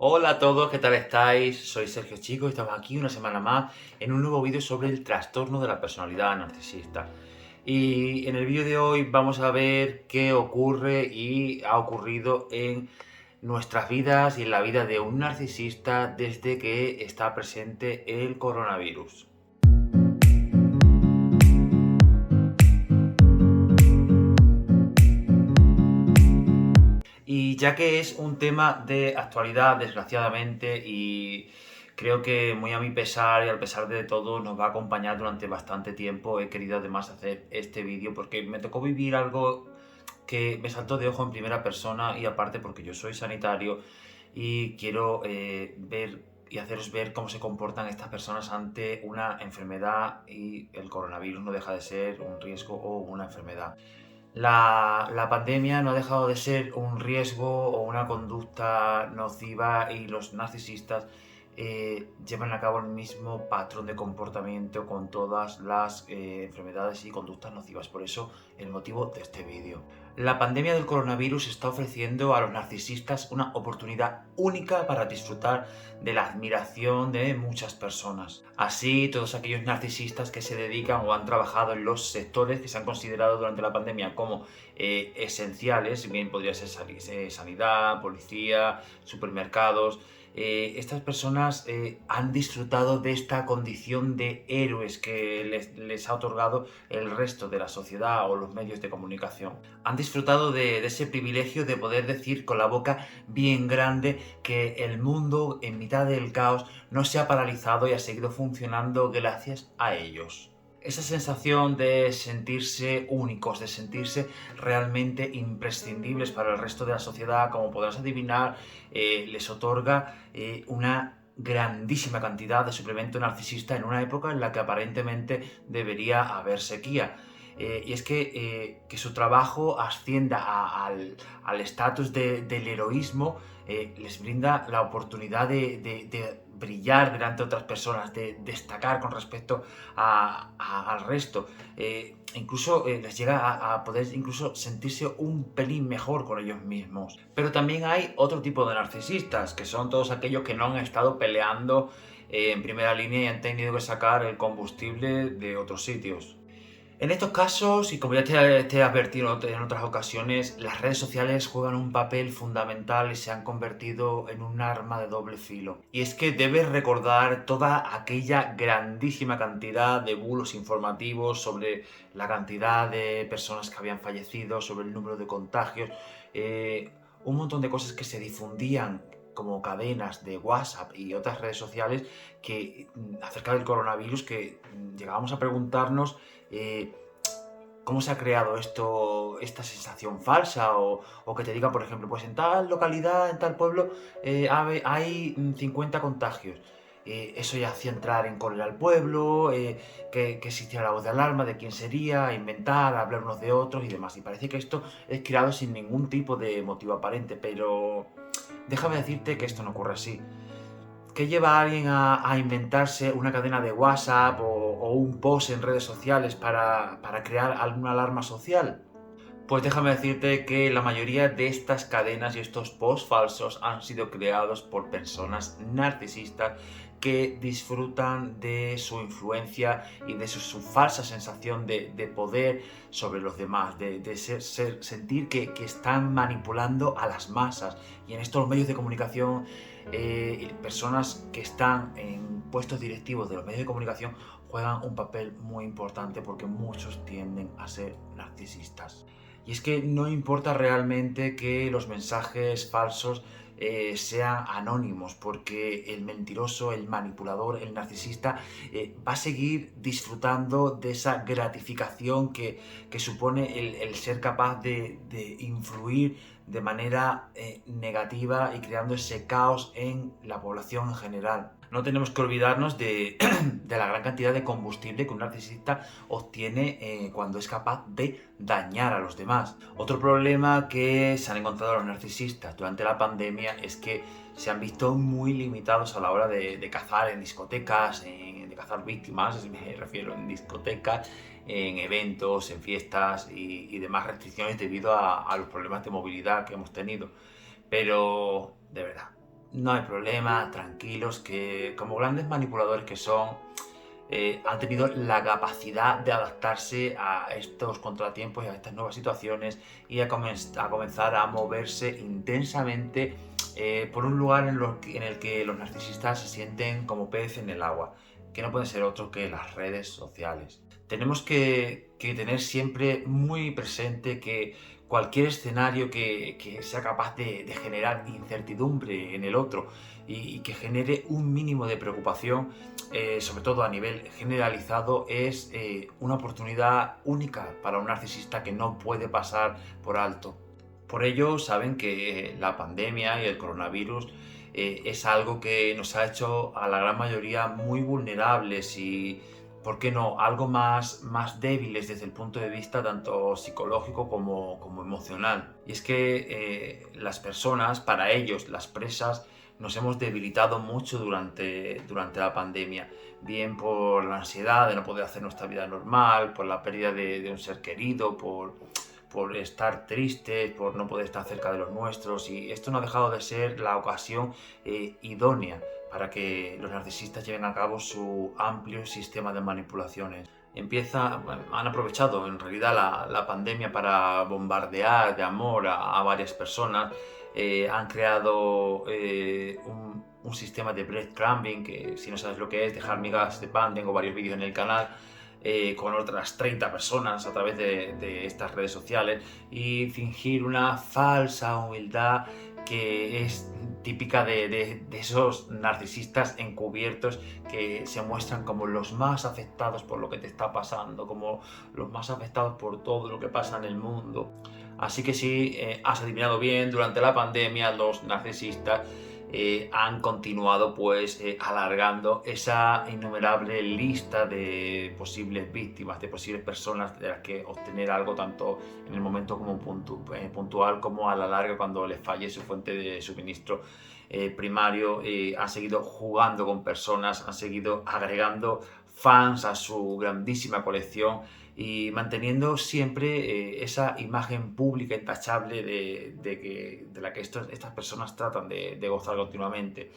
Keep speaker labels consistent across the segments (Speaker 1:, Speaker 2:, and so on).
Speaker 1: Hola a todos, ¿qué tal estáis? Soy Sergio Chico y estamos aquí una semana más en un nuevo vídeo sobre el trastorno de la personalidad narcisista. Y en el vídeo de hoy vamos a ver qué ocurre y ha ocurrido en nuestras vidas y en la vida de un narcisista desde que está presente el coronavirus. Y ya que es un tema de actualidad, desgraciadamente, y creo que muy a mi pesar y al pesar de todo nos va a acompañar durante bastante tiempo, he querido además hacer este vídeo porque me tocó vivir algo que me saltó de ojo en primera persona y aparte porque yo soy sanitario y quiero ver y haceros ver cómo se comportan estas personas ante una enfermedad, y el coronavirus no deja de ser un riesgo o una enfermedad. La pandemia no ha dejado de ser un riesgo o una conducta nociva, y los narcisistas llevan a cabo el mismo patrón de comportamiento con todas las enfermedades y conductas nocivas. Por eso el motivo de este vídeo. La pandemia del coronavirus está ofreciendo a los narcisistas una oportunidad única para disfrutar de la admiración de muchas personas. Así, todos aquellos narcisistas que se dedican o han trabajado en los sectores que se han considerado durante la pandemia como esenciales, bien podría ser sanidad, policía, supermercados. Estas personas han disfrutado de esta condición de héroes que les ha otorgado el resto de la sociedad o los medios de comunicación. Han disfrutado de ese privilegio de poder decir con la boca bien grande que el mundo en mitad del caos no se ha paralizado y ha seguido funcionando gracias a ellos. Esa sensación de sentirse únicos, de sentirse realmente imprescindibles para el resto de la sociedad, como podrás adivinar, les otorga una grandísima cantidad de suplemento narcisista en una época en la que aparentemente debería haber sequía. Y es que su trabajo ascienda al estatus del heroísmo, les brinda la oportunidad de brillar delante de otras personas, de destacar con respecto al resto. Incluso les llega a poder incluso sentirse un pelín mejor con ellos mismos. Pero también hay otro tipo de narcisistas, que son todos aquellos que no han estado peleando en primera línea y han tenido que sacar el combustible de otros sitios. En estos casos, y como ya te he advertido en otras ocasiones, las redes sociales juegan un papel fundamental y se han convertido en un arma de doble filo. Y es que debes recordar toda aquella grandísima cantidad de bulos informativos sobre la cantidad de personas que habían fallecido, sobre el número de contagios, un montón de cosas que se difundían como cadenas de WhatsApp y otras redes sociales acerca del coronavirus, que llegábamos a preguntarnos cómo se ha creado esta sensación falsa, o que te diga, por ejemplo, pues en tal localidad, en tal pueblo, hay 50 contagios. Eso ya hacía entrar en cólera al pueblo, que existiera la voz de alarma de quién sería, inventar, hablar unos de otros y demás. Y parece que esto es creado sin ningún tipo de motivo aparente, pero déjame decirte que esto no ocurre así. ¿Qué lleva a alguien a inventarse una cadena de WhatsApp o un post en redes sociales para crear alguna alarma social? Pues déjame decirte que la mayoría de estas cadenas y estos posts falsos han sido creados por personas narcisistas que disfrutan de su influencia y de su falsa sensación de poder sobre los demás, de sentir que están manipulando a las masas. Y en estos medios de comunicación, personas que están en puestos directivos de los medios de comunicación juegan un papel muy importante, porque muchos tienden a ser narcisistas. Y es que no importa realmente que los mensajes falsos sean anónimos, porque el mentiroso, el manipulador, el narcisista va a seguir disfrutando de esa gratificación que supone el ser capaz de influir de manera negativa y creando ese caos en la población en general. No tenemos que olvidarnos de la gran cantidad de combustible que un narcisista obtiene cuando es capaz de dañar a los demás. Otro problema que se han encontrado los narcisistas durante la pandemia es que se han visto muy limitados a la hora de cazar en discotecas, de cazar víctimas, me refiero, en discotecas, en eventos, en fiestas y demás restricciones debido a los problemas de movilidad que hemos tenido. Pero, de verdad, no hay problema, tranquilos, que como grandes manipuladores que son, han tenido la capacidad de adaptarse a estos contratiempos y a estas nuevas situaciones y a comenzar a moverse intensamente por un lugar en el que los narcisistas se sienten como pez en el agua, que no pueden ser otro que las redes sociales. Tenemos que tener siempre muy presente que cualquier escenario que sea capaz de generar incertidumbre en el otro y que genere un mínimo de preocupación, sobre todo a nivel generalizado, es una oportunidad única para un narcisista que no puede pasar por alto. Por ello, saben que la pandemia y el coronavirus es algo que nos ha hecho a la gran mayoría muy vulnerables y, ¿por qué no?, algo más débiles desde el punto de vista tanto psicológico como emocional. Y es que las personas, para ellos, las presas, nos hemos debilitado mucho durante la pandemia, bien por la ansiedad de no poder hacer nuestra vida normal, por la pérdida de un ser querido, por estar tristes, por no poder estar cerca de los nuestros, y esto no ha dejado de ser la ocasión idónea para que los narcisistas lleven a cabo su amplio sistema de manipulaciones. Han aprovechado en realidad la pandemia para bombardear de amor a varias personas. Han creado un sistema de breadcrumbing, que si no sabes lo que es, dejar migas de pan, tengo varios vídeos en el canal, con otras 30 personas a través de estas redes sociales, y fingir una falsa humildad que es típica de esos narcisistas encubiertos que se muestran como los más afectados por lo que te está pasando, como los más afectados por todo lo que pasa en el mundo. Así que sí, has adivinado bien, durante la pandemia los narcisistas han continuado pues alargando esa innumerable lista de posibles víctimas, de posibles personas de las que obtener algo tanto en el momento como puntual, como a la larga cuando les falle su fuente de suministro primario. Han seguido jugando con personas, han seguido agregando fans a su grandísima colección y manteniendo siempre esa imagen pública intachable de la que estas personas tratan de gozar continuamente.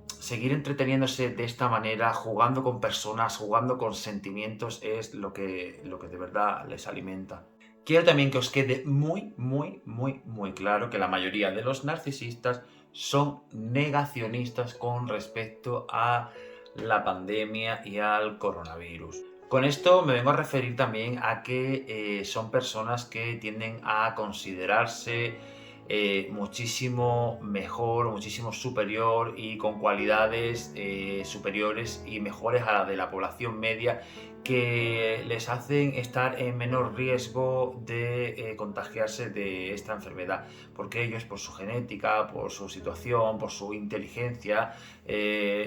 Speaker 1: Seguir entreteniéndose de esta manera, jugando con personas, jugando con sentimientos, es lo que de verdad les alimenta. Quiero también que os quede muy claro que la mayoría de los narcisistas son negacionistas con respecto a la pandemia y al coronavirus. Con esto me vengo a referir también a que son personas que tienden a considerarse muchísimo mejor, muchísimo superior y con cualidades superiores y mejores a la de la población media, que les hacen estar en menor riesgo de contagiarse de esta enfermedad, porque ellos, por su genética, por su situación, por su inteligencia,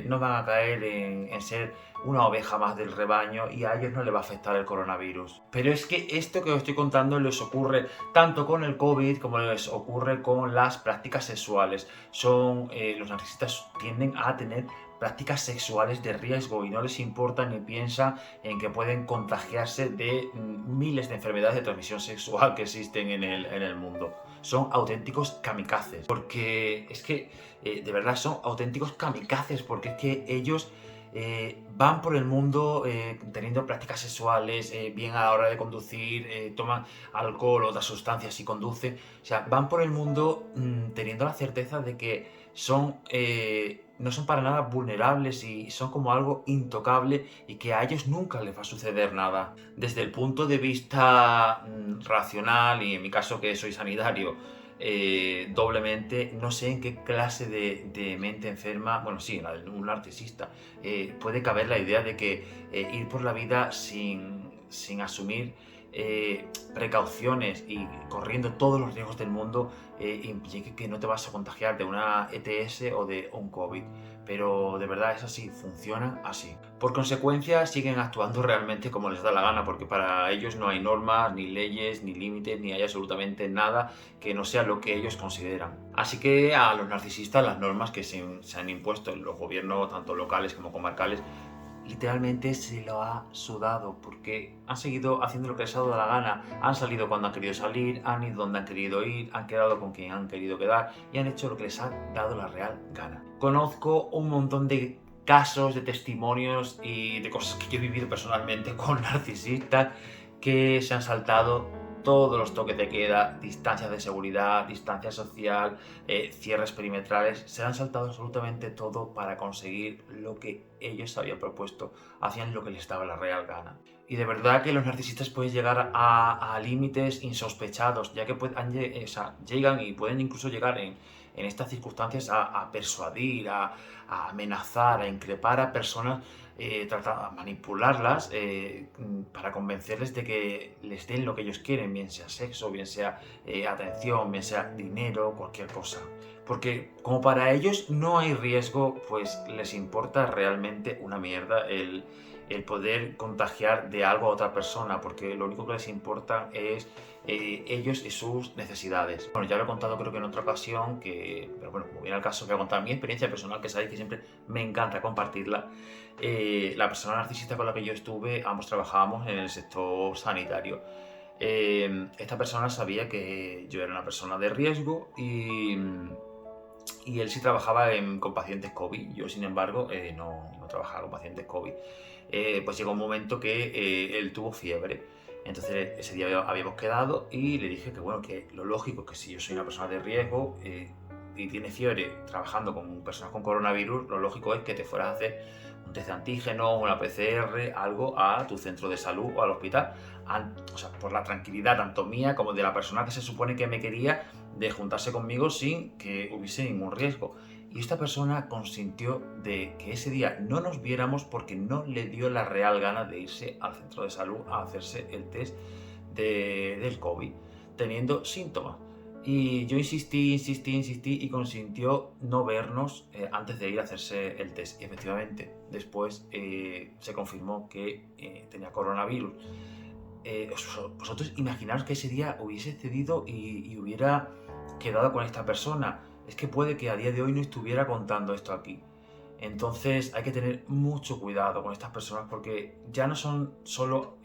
Speaker 1: no van a caer en ser una oveja más del rebaño, y a ellos no les va a afectar el coronavirus. Pero es que esto que os estoy contando les ocurre tanto con el COVID como les ocurre con las prácticas sexuales. Los narcisistas tienden a tener prácticas sexuales de riesgo y no les importa ni piensan en que pueden contagiarse de miles de enfermedades de transmisión sexual que existen en el mundo. Son auténticos kamikazes, porque es que de verdad son auténticos kamikazes, porque es que ellos van por el mundo teniendo prácticas sexuales, bien a la hora de conducir, toman alcohol o otras sustancias y conducen. O sea, van por el mundo teniendo la certeza de que no son para nada vulnerables y son como algo intocable y que a ellos nunca les va a suceder nada. Desde el punto de vista racional, y en mi caso que soy sanitario, doblemente, no sé en qué clase de mente enferma, bueno, sí, la de un narcisista, puede caber la idea de que ir por la vida sin asumir precauciones y corriendo todos los riesgos del mundo implique que no te vas a contagiar de una ETS o de un COVID. Pero de verdad es así, funcionan así. Por consecuencia, siguen actuando realmente como les da la gana, porque para ellos no hay normas, ni leyes, ni límites, ni hay absolutamente nada que no sea lo que ellos consideran. Así que a los narcisistas las normas que se han impuesto en los gobiernos, tanto locales como comarcales, literalmente se lo ha sudado porque han seguido haciendo lo que les ha dado la gana. Han salido cuando han querido salir, han ido donde han querido ir, han quedado con quien han querido quedar y han hecho lo que les ha dado la real gana. Conozco un montón de casos, de testimonios y de cosas que yo he vivido personalmente con narcisistas que se han saltado todos los toques de queda, distancias de seguridad, distancia social, cierres perimetrales, se han saltado absolutamente todo para conseguir lo que ellos habían propuesto, hacían lo que les daba la real gana. Y de verdad que los narcisistas pueden llegar a límites insospechados, ya que llegan y pueden incluso llegar en estas circunstancias a persuadir, a amenazar, a increpar a personas, a manipularlas para convencerles de que les den lo que ellos quieren, bien sea sexo, bien sea atención, bien sea dinero, cualquier cosa. Porque como para ellos no hay riesgo, pues les importa realmente una mierda el poder contagiar de algo a otra persona, porque lo único que les importa es ellos y sus necesidades. Bueno, ya lo he contado creo que en otra ocasión, pero bueno, como viene al caso, voy a contar mi experiencia personal, que sabéis que siempre me encanta compartirla. La persona narcisista con la que yo estuve, ambos trabajábamos en el sector sanitario. Esta persona sabía que yo era una persona de riesgo y él sí trabajaba con pacientes COVID. Yo, sin embargo, no trabajaba con pacientes COVID. Pues llegó un momento que él tuvo fiebre. Entonces ese día habíamos quedado y le dije que bueno, que lo lógico que si yo soy una persona de riesgo y tiene fiebre trabajando con personas con coronavirus, lo lógico es que te fueras a hacer un test de antígeno, una PCR, algo a tu centro de salud o al hospital. O sea, por la tranquilidad tanto mía como de la persona que se supone que me quería, de juntarse conmigo sin que hubiese ningún riesgo. Y esta persona consintió de que ese día no nos viéramos porque no le dio la real gana de irse al centro de salud a hacerse el test del COVID, teniendo síntomas. Y yo insistí y consintió no vernos antes de ir a hacerse el test. Y efectivamente, después se confirmó que tenía coronavirus. Vosotros imaginaos que ese día hubiese cedido y hubiera quedado con esta persona. Es que puede que a día de hoy no estuviera contando esto aquí. Entonces hay que tener mucho cuidado con estas personas porque ya no son solo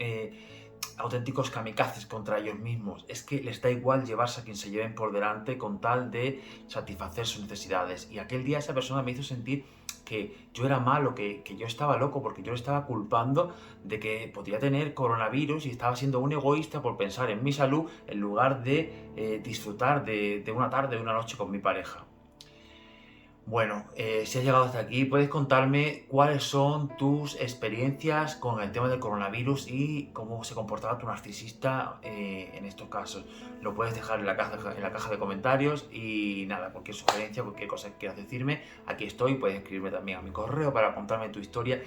Speaker 1: auténticos kamikazes contra ellos mismos, es que les da igual llevarse a quien se lleven por delante con tal de satisfacer sus necesidades. Y aquel día esa persona me hizo sentir que yo era malo, que yo estaba loco, porque yo le estaba culpando de que podría tener coronavirus y estaba siendo un egoísta por pensar en mi salud en lugar de disfrutar de una tarde, de una noche con mi pareja. Bueno, si has llegado hasta aquí, puedes contarme cuáles son tus experiencias con el tema del coronavirus y cómo se comportaba tu narcisista en estos casos. Lo puedes dejar en la caja de comentarios y nada, cualquier sugerencia, cualquier cosa que quieras decirme, aquí estoy. Puedes escribirme también a mi correo para contarme tu historia.